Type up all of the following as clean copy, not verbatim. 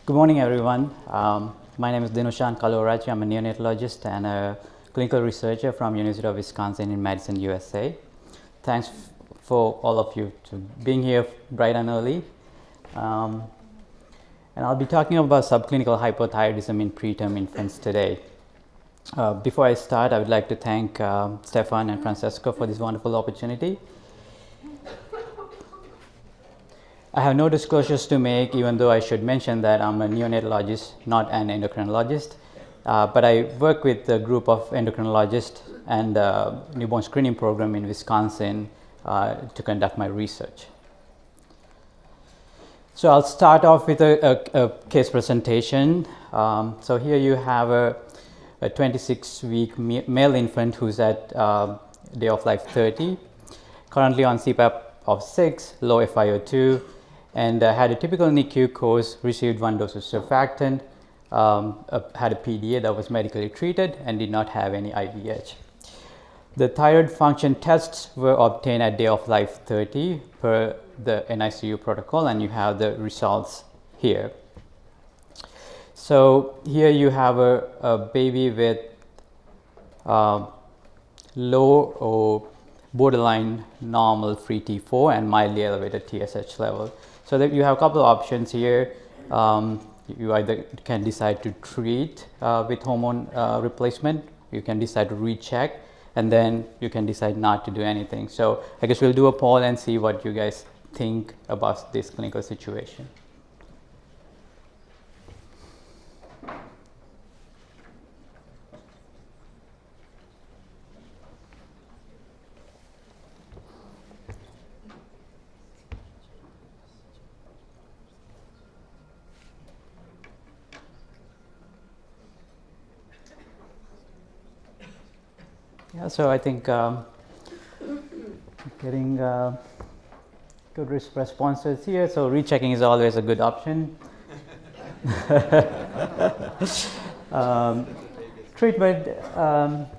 Good morning, everyone. My name is Dinushan Kaluarachchi. I'm a neonatologist and a clinical researcher from University of Wisconsin in Madison, USA. Thanks for all of you to being here bright and early. And I'll be talking about subclinical hypothyroidism in preterm infants today. Before I start, I would like to thank Stefan and Francesco for this wonderful opportunity. I have no disclosures to make, even though I should mention that I'm a neonatologist, not an endocrinologist. But I work with a group of endocrinologists and a newborn screening program in Wisconsin to conduct my research. So I'll start off with a case presentation. So here you have a 26-week male infant who's at day of life 30, currently on CPAP of 6, low FiO2, and had a typical NICU course, received 1 dose of surfactant, had a PDA that was medically treated, and did not have any IVH. The thyroid function tests were obtained at day of life 30 per the NICU protocol, and you have the results here. So here you have a baby with low or borderline normal free T4 and mildly elevated TSH level. So that you have a couple of options here. You either can decide to treat with hormone replacement, you can decide to recheck, and then you can decide not to do anything. So I guess we'll do a poll and see what you guys think about this clinical situation. Yeah, so I think getting good responses here. So rechecking is always a good option. Treatment.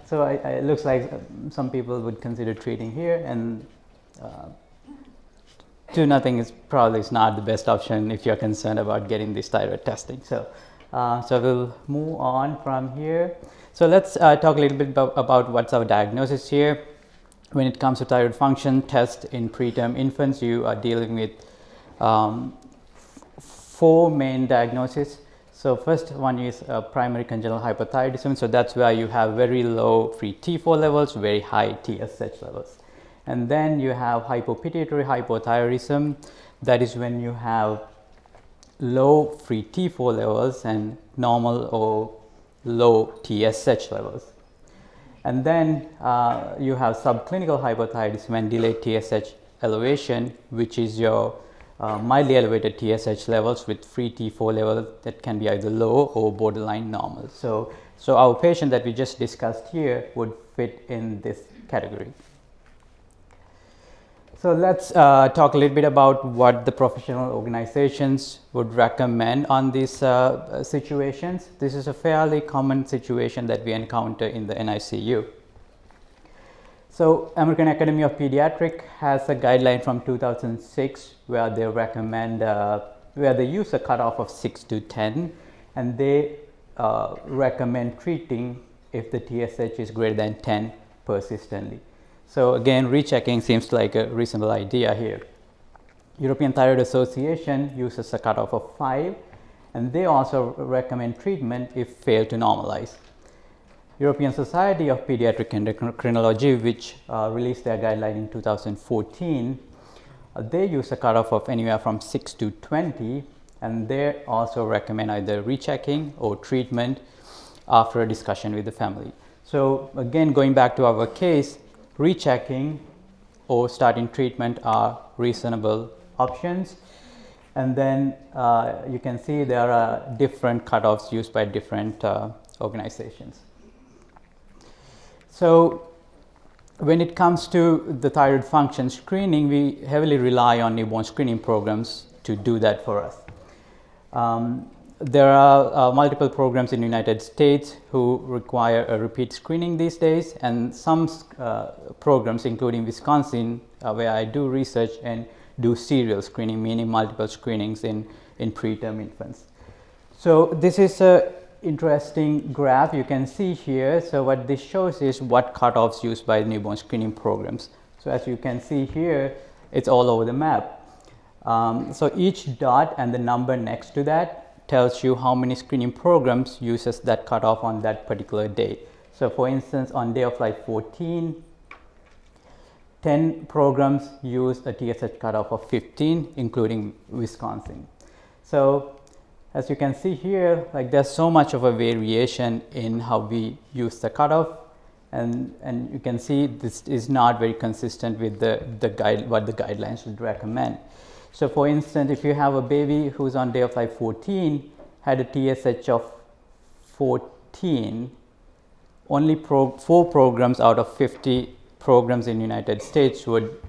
So it looks like some people would consider treating here, and 2-0 is probably not the best option if you're concerned about getting this thyroid testing. So we'll move on from here. So let's talk a little bit about what's our diagnosis here. When it comes to thyroid function test in preterm infants, you are dealing with 4 main diagnoses. So first one is primary congenital hypothyroidism. So that's where you have very low free T4 levels, very high TSH levels. And then you have hypopituitary hypothyroidism. That is when you have low free T4 levels and normal or low TSH levels. And then you have subclinical hypothyroidism and delayed TSH elevation, which is your mildly elevated TSH levels with free T4 level that can be either low or borderline normal. So our patient that we just discussed here would fit in this category. So let's talk a little bit about what the professional organizations would recommend on these situations. This is a fairly common situation that we encounter in the NICU. So American Academy of Pediatrics has a guideline from 2006 where they recommend, where they use a cutoff of 6 to 10, and they recommend treating if the TSH is greater than 10 persistently. So again, rechecking seems like a reasonable idea here. European Thyroid Association uses a cutoff of 5, and they also recommend treatment if failed to normalize. European Society of Pediatric Endocrinology, which released their guideline in 2014, they use a cutoff of anywhere from 6 to 20, and they also recommend either rechecking or treatment after a discussion with the family. So again, going back to our case, rechecking or starting treatment are reasonable options. And then you can see there are different cutoffs used by different organizations. So when it comes to the thyroid function screening, we heavily rely on newborn screening programs to do that for us. There are multiple programs in the United States who require a repeat screening these days, and some programs, including Wisconsin, where I do research, and do serial screening, meaning multiple screenings in preterm infants. So this is a interesting graph you can see here. So what this shows is what cutoffs used by newborn screening programs. So as you can see here, it's all over the map. So each dot and the number next to that tells you how many screening programs uses that cutoff on that particular day. So for instance, on day of life 14, 10 programs use a TSH cutoff of 15, including Wisconsin. So as you can see here, like there's so much of a variation in how we use the cutoff, and you can see this is not very consistent with what the guidelines would recommend. So for instance, if you have a baby who's on day of life 14, had a TSH of 14, only 4 programs out of 50 programs in the United States would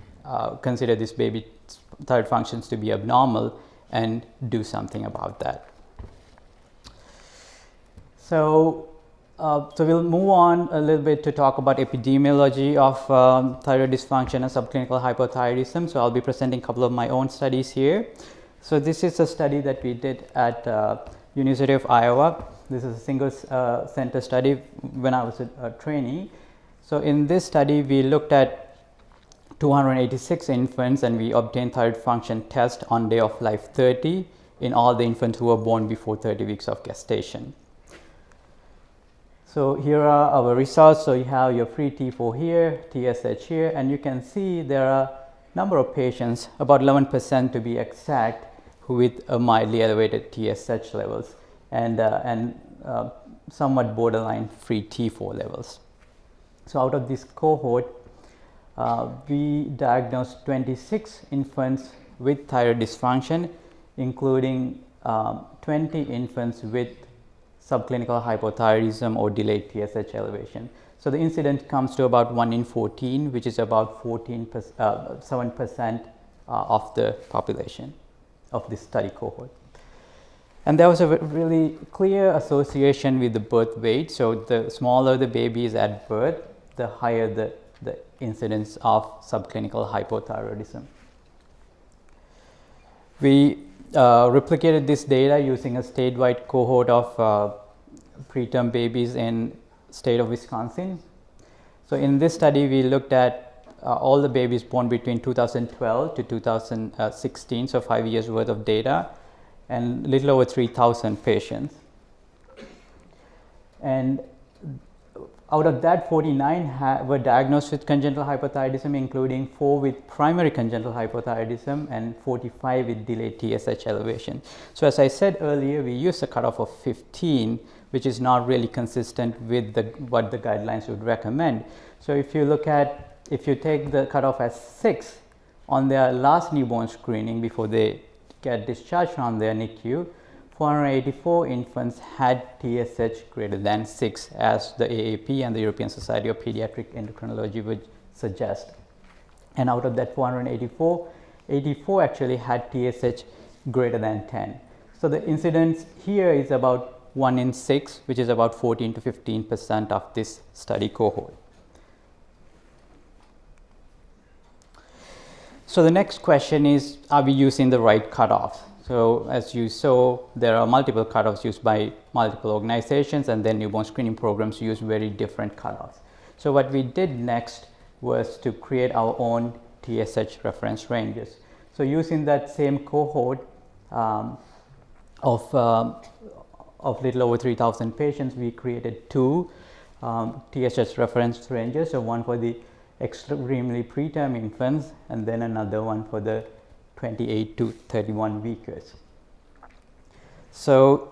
consider this baby's thyroid functions to be abnormal and do something about that. So we'll move on a little bit to talk about epidemiology of thyroid dysfunction and subclinical hypothyroidism. So I'll be presenting a couple of my own studies here. So this is a study that we did at University of Iowa. This is a single center study when I was a trainee. So in this study, we looked at 286 infants and we obtained thyroid function test on day of life 30 in all the infants who were born before 30 weeks of gestation. So here are our results. So you have your free T4 here, TSH here, and you can see there are a number of patients, about 11% to be exact, with a mildly elevated TSH levels and somewhat borderline free T4 levels. So out of this cohort, we diagnosed 26 infants with thyroid dysfunction, including 20 infants with subclinical hypothyroidism or delayed TSH elevation. So the incidence comes to about 1 in 14, which is about 7% of the population of this study cohort. And there was a really clear association with the birth weight. So the smaller the baby is at birth, the higher the incidence of subclinical hypothyroidism. We replicated this data using a statewide cohort of preterm babies in state of Wisconsin. So in this study, we looked at all the babies born between 2012 to 2016, so 5 years worth of data, and little over 3,000 patients. And out of that, 49 were diagnosed with congenital hypothyroidism, including 4 with primary congenital hypothyroidism and 45 with delayed TSH elevation. So as I said earlier, we used a cutoff of 15, which is not really consistent with what the guidelines would recommend. So if you take the cutoff as 6 on their last newborn screening before they get discharged from their NICU, 484 infants had TSH greater than 6, as the AAP and the European Society of Pediatric Endocrinology would suggest. And out of that 484, 84 actually had TSH greater than 10. So the incidence here is about 1 in 6, which is about 14 to 15% of this study cohort. So the next question is, are we using the right cutoffs? So as you saw, there are multiple cutoffs used by multiple organizations, and then newborn screening programs use very different cutoffs. So what we did next was to create our own TSH reference ranges. So using that same cohort of little over 3,000 patients, we created 2 TSH reference ranges. So one for the extremely preterm infants, and then another one for the 28 to 31 weekers. So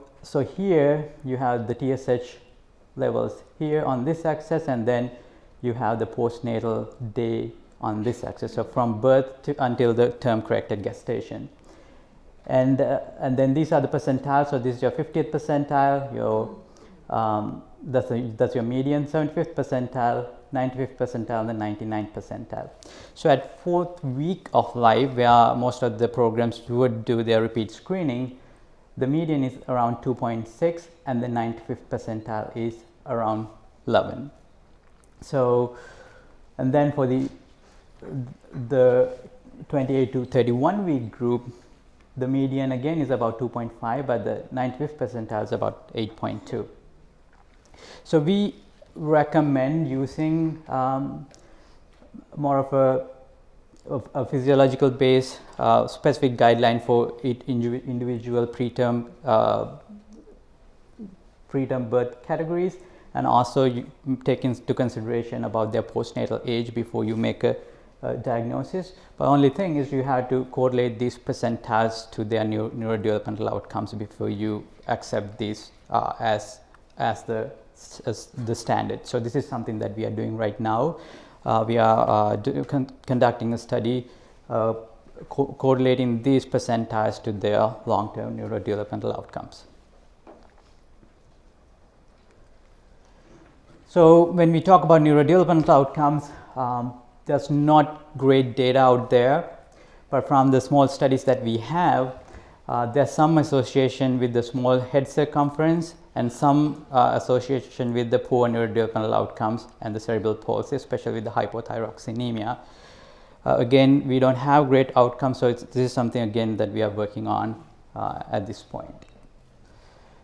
here you have the TSH levels here on this axis, and then you have the postnatal day on this axis. So from birth until the term corrected gestation. And then these are the percentiles. So this is your 50th percentile, your that's your median, 75th percentile, 95th percentile, and 99th percentile. So at 4th week of life, where most of the programs would do their repeat screening, the median is around 2.6 and the 95th percentile is around 11. So, and then for the 28 to 31 week group, The median again is about 2.5, but the 95th percentile is about 8.2. So we recommend using more of a physiological base specific guideline for individual preterm birth categories, and also you take into consideration about their postnatal age before you make a diagnosis. But only thing is you have to correlate these percentiles to their neurodevelopmental outcomes before you accept these as the standard. So this is something that we are doing right now. We are conducting a study correlating these percentiles to their long-term neurodevelopmental outcomes. So when we talk about neurodevelopmental outcomes, there's not great data out there, but from the small studies that we have, there's some association with the small head circumference and some association with the poor neurodevelopmental outcomes and the cerebral palsy, especially with the hypothyroidism. Again, we don't have great outcomes, so this is something again that we are working on at this point.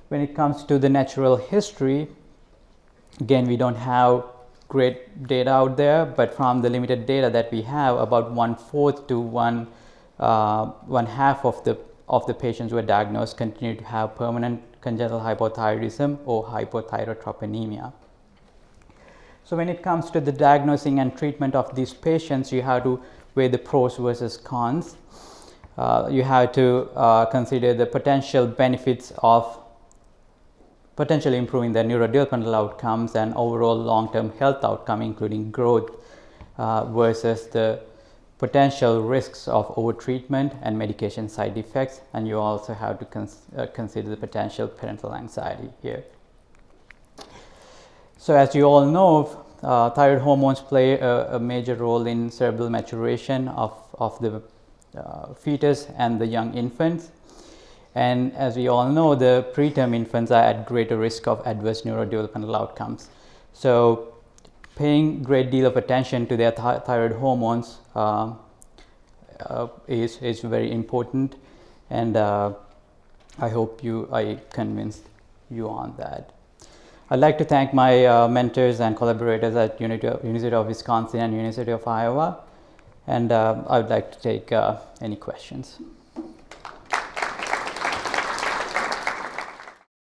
When it comes to the natural history, again, we don't have great data out there, but from the limited data that we have, about 1/4 to 1/2 of the patients who are diagnosed continue to have permanent congenital hypothyroidism or hypothyroidopenia. So when it comes to the diagnosing and treatment of these patients, you have to weigh the pros versus cons. You have to consider the potential benefits of potentially improving their neurodevelopmental outcomes and overall long-term health outcome, including growth, versus the potential risks of overtreatment and medication side effects. And you also have to consider the potential parental anxiety here. So as you all know, thyroid hormones play a major role in cerebral maturation of the fetus and the young infants. And as we all know, the preterm infants are at greater risk of adverse neurodevelopmental outcomes. So paying great deal of attention to their thyroid hormones is very important, and I hope I convinced you on that. I'd like to thank my mentors and collaborators at University of Wisconsin and University of Iowa, and I would like to take any questions.